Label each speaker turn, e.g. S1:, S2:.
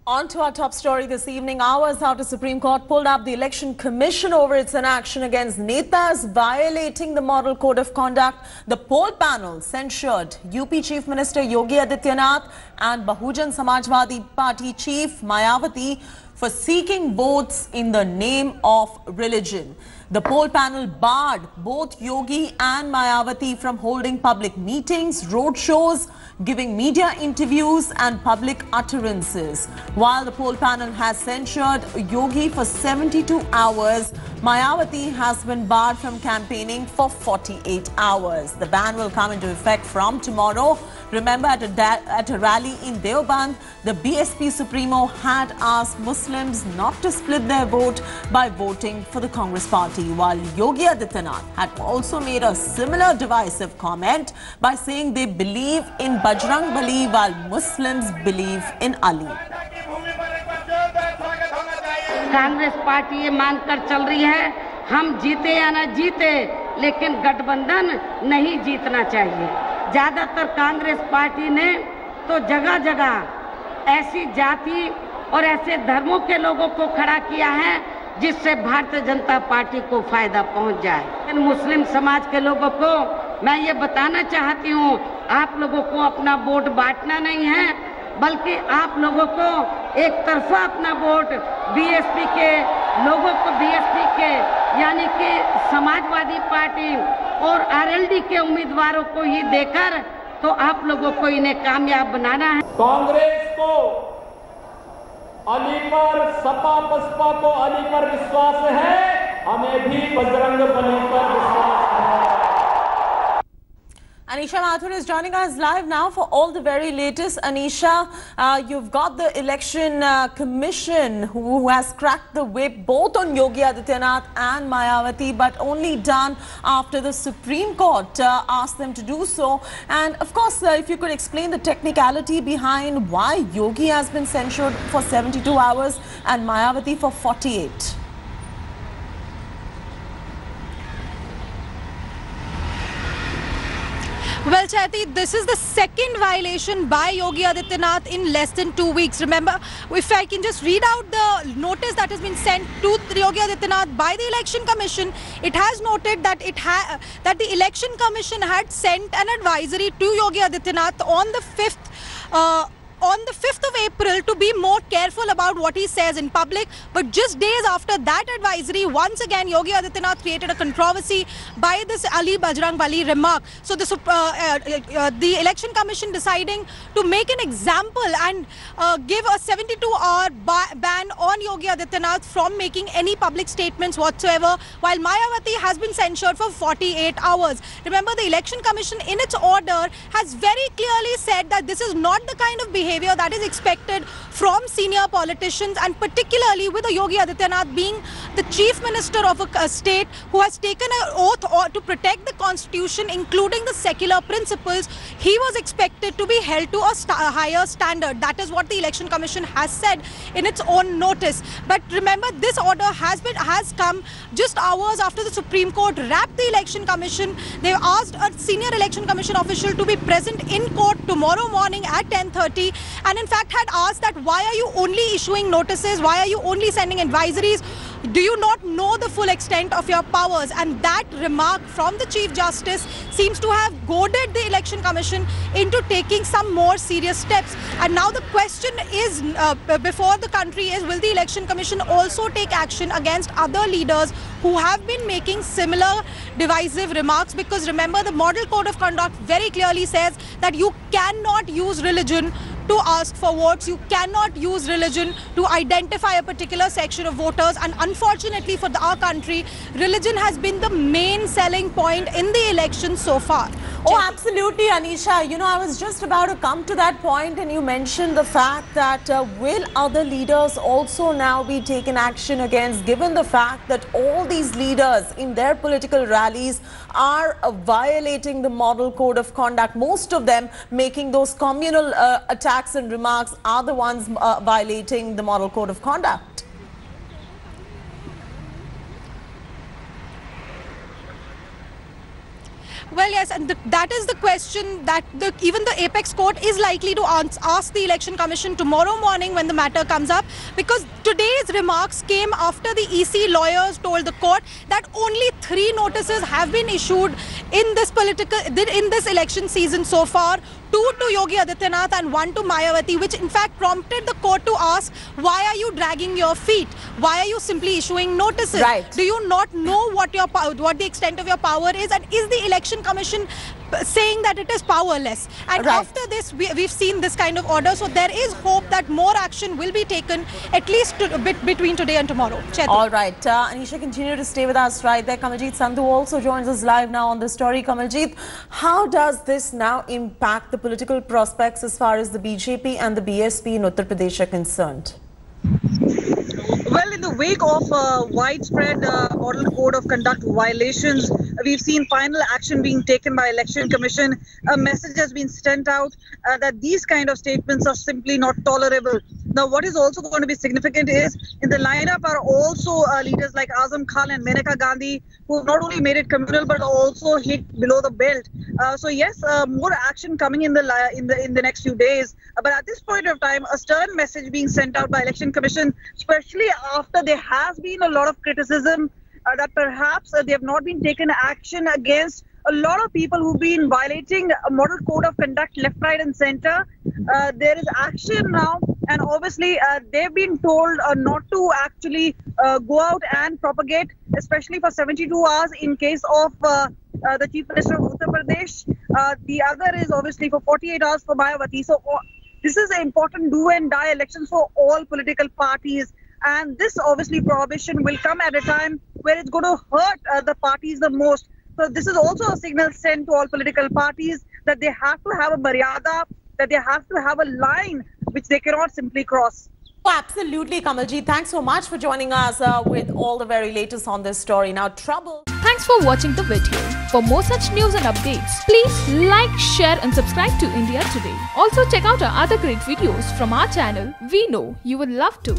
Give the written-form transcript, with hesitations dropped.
S1: On to our top story this evening. Hours after Supreme Court pulled up the Election Commission over its inaction against netas violating the Model Code of Conduct, the poll panel censured UP Chief Minister Yogi Adityanath and Bahujan Samajwadi Party Chief Mayawati for seeking votes in the name of religion. The poll panel barred both Yogi and Mayawati from holding public meetings, road shows, giving media interviews and public utterances. While the poll panel has censured Yogi for 72 hours, Mayawati has been barred from campaigning for 48 hours. The ban will come into effect from tomorrow. Remember, at a rally in Deoband, the BSP Supremo had asked Muslims not to split their vote by voting for the Congress party, while Yogi Adityanath had also made a similar divisive comment by saying they believe in Bajrang Bali while Muslims believe in Ali.
S2: Congress party ये मानकर चल रही है हम जीते या ना जीते, लेकिन गठबंधन नहीं जीतना चाहिए। ज्यादातर कांग्रेस पार्टी ने तो जगह जगह ऐसी जाति और ऐसे धर्मों के लोगों को खड़ा किया है जिससे भारतीय जनता पार्टी को फायदा पहुंच जाए। इन मुस्लिम समाज के लोगों को मैं ये बताना चाहती हूँ, आप लोगों को अपना वोट बांटना नहीं है, बल्कि आप लोगों को एक तरफा अपना वोट बीएसपी के लोगों को, बीएसपी के यानी कि समाजवादी पार्टी और आरएलडी के उम्मीदवारों को ही देकर तो आप लोगों को इन्हें कामयाब बनाना है।
S3: कांग्रेस को अली पर, सपा बसपा को अली पर विश्वास है, हमें भी बजरंग बली पर विश्वास है।
S1: Anisha Mathur is joining us live now for all the very latest. Anisha, you've got the Election Commission who has cracked the whip both on Yogi Adityanath and Mayawati, but only done after the Supreme Court asked them to do so. And of course, if you could explain the technicality behind why Yogi has been censured for 72 hours and Mayawati for 48.
S4: Well, Chaiti, this is the second violation by Yogi Adityanath in less than 2 weeks. Remember, if I can just read out the notice that has been sent to Yogi Adityanath by the Election Commission, it has noted that that the Election Commission had sent an advisory to Yogi Adityanath on the 5th of April to be more careful about what he says in public. But just days after that advisory, once again Yogi Adityanath created a controversy by this Ali Bajrang Bali remark. So the Election Commission deciding to make an example and give a 72-hour ban on Yogi Adityanath from making any public statements whatsoever, while Mayawati has been censured for 48 hours. Remember, the Election Commission in its order has very clearly said that this is not the kind of behavior that is expected from senior politicians, and particularly with Yogi Adityanath being the Chief Minister of a state who has taken an oath to protect the constitution, including the secular principles. He was expected to be held to a higher standard. That is what the Election Commission has said in its own notice. But remember, this order has come just hours after the Supreme Court wrapped the Election Commission. They've asked a senior Election Commission official to be present in court tomorrow morning at 10:30, and in fact had asked that why are you only issuing notices, why are you only sending advisories, do you not know the full extent of your powers? And that remark from the Chief Justice seems to have goaded the Election Commission into taking some more serious steps. And now the question is before the country is, will the Election Commission also take action against other leaders who have been making similar divisive remarks? Because remember, the Model Code of Conduct very clearly says that you cannot use religion to ask for votes. You cannot use religion to identify a particular section of voters, and unfortunately for our country, religion has been the main selling point in the election so far.
S1: Oh, absolutely, Anisha. You know, I was just about to come to that point, and you mentioned the fact that will other leaders also now be taken action against, given the fact that all these leaders in their political rallies are violating the Model Code of Conduct. Most of them making those communal attacks and remarks are the ones violating the Model Code of Conduct.
S4: Well, yes, and that is the question that even the Apex Court is likely to ask the Election Commission tomorrow morning when the matter comes up, because today's remarks came after the EC lawyers told the court that only 3 notices have been issued in this election season so far. 2 to Yogi Adityanath and 1 to Mayawati, which in fact prompted the court to ask, why are you dragging your feet? Why are you simply issuing notices?
S1: Right.
S4: Do you not know what the extent of your power is? And is the Election Commission saying that it is powerless? And
S1: Right.
S4: after this, we've seen this kind of order. So there is hope that more action will be taken, at least a bit between today and tomorrow. Chetan.
S1: All right. Anisha, continue to stay with us right there. Kamaljeet Sandhu also joins us live now on the story. Kamaljeet, how does this now impact the political prospects as far as the BJP and the BSP in Uttar Pradesh are concerned?
S5: Well, in the wake of widespread model code of conduct violations, we've seen final action being taken by Election Commission. A message has been sent out that these kind of statements are simply not tolerable. Now, what is also going to be significant is in the lineup are also leaders like Azam Khan and Maneka Gandhi, who have not only made it communal but also hit below the belt. So yes, more action coming in the next few days. But at this point of time, a stern message being sent out by Election Commission, especially after there has been a lot of criticism that perhaps they have not been taken action against a lot of people who've been violating a model code of conduct left, right and center. There is action now, and obviously they've been told not to actually go out and propagate, especially for 72 hours in case of the Chief Minister of Uttar Pradesh. The other is obviously for 48 hours for Mayawati. So this is an important do and die election for all political parties. And this obviously prohibition will come at a time where it's going to hurt the parties the most. So this is also a signal sent to all political parties that they have to have a maryada, that they have to have a line which they cannot simply cross.
S1: Oh, absolutely, Kamaljeet. Thanks so much for joining us with all the very latest on this story. Now, trouble.
S6: Thanks for watching the video. For more such news and updates, please like, share and subscribe to India Today. Also check out our other great videos from our channel. We know you would love to.